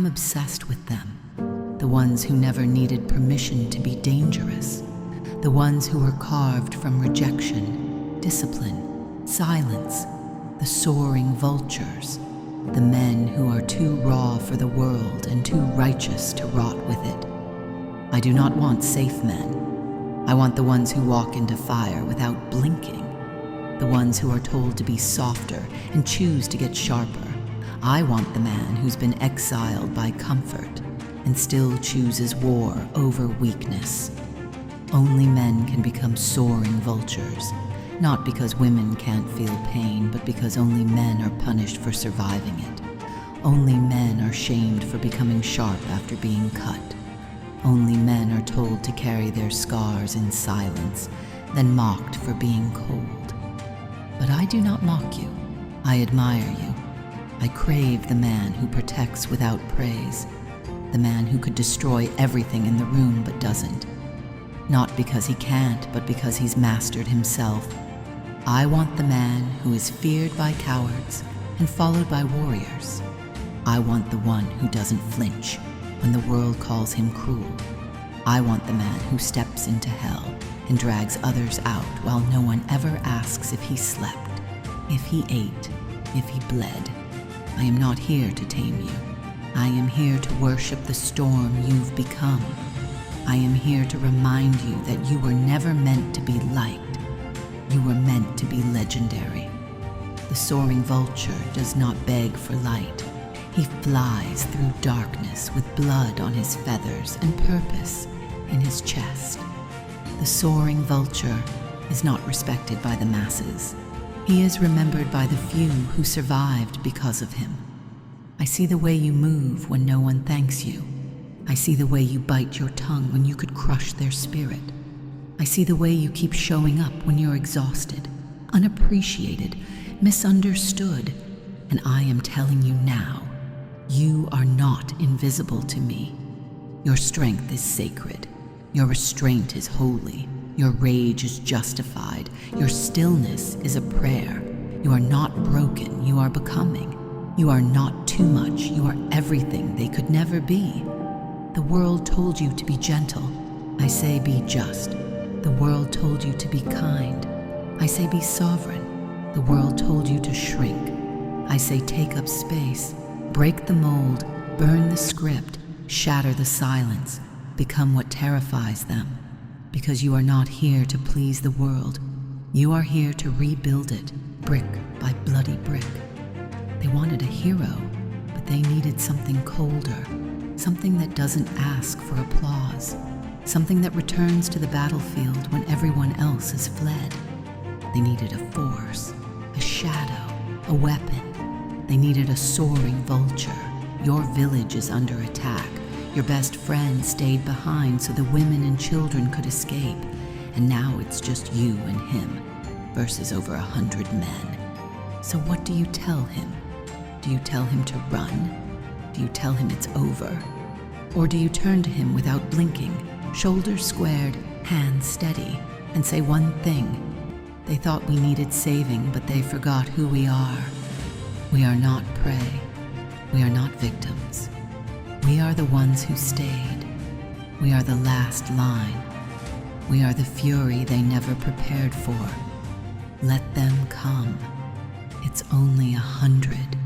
obsessed with them. The ones who never needed permission to be dangerous. The ones who were carved from rejection, discipline, silence. The soaring vultures. The men who are too raw for the world and too righteous to rot with it. I do not want safe men. I want the ones who walk into fire without blinking. The ones who are told to be softer and choose to get sharper. I want the man who's been exiled by comfort and still chooses war over weakness. Only men can become soaring vultures, not because women can't feel pain, but because only men are punished for surviving it. Only men are shamed for becoming sharp after being cut. Only men are told to carry their scars in silence, then mocked for being cold. But I do not mock you. I admire you. I crave the man who protects without praise, the man who could destroy everything in the room but doesn't. Not because he can't, but because he's mastered himself. I want the man who is feared by cowards and followed by warriors. I want the one who doesn't flinch when the world calls him cruel. I want the man who steps into hell and drags others out while no one ever asks if he slept, if he ate, if he bled. I am not here to tame you. I am here to worship the storm you've become. I am here to remind you that you were never meant to be liked. You were meant to be legendary. The soaring vulture does not beg for light. He flies through darkness with blood on his feathers and purpose in his chest. The soaring vulture is not respected by the masses. He is remembered by the few who survived because of him. I see the way you move when no one thanks you. I see the way you bite your tongue when you could crush their spirit. I see the way you keep showing up when you're exhausted, unappreciated, misunderstood. And I am telling you now, you are not invisible to me. Your strength is sacred. Your restraint is holy. Your rage is justified. Your stillness is a prayer. You are not broken. You are becoming. You are not too much. You are everything they could never be. The world told you to be gentle. I say be just. The world told you to be kind. I say be sovereign. The world told you to shrink. I say take up space. Break the mold. Burn the script. Shatter the silence. Become what terrifies them. Because you are not here to please the world. You are here to rebuild it, brick by bloody brick. They wanted a hero, but they needed something colder, something that doesn't ask for applause, something that returns to the battlefield when everyone else has fled. They needed a force, a shadow, a weapon. They needed a soaring vulture. Your village is under attack. Your best friend stayed behind so the women and children could escape, and now it's just you and him versus over 100 men. So what do you tell him? Do you tell him to run? Do you tell him it's over? Or do you turn to him without blinking, shoulders squared, hands steady, and say one thing? They thought we needed saving, but they forgot who we are. We are not prey. We are not victims. We are the ones who stayed. We are the last line. We are the fury they never prepared for. Let them come. It's only 100.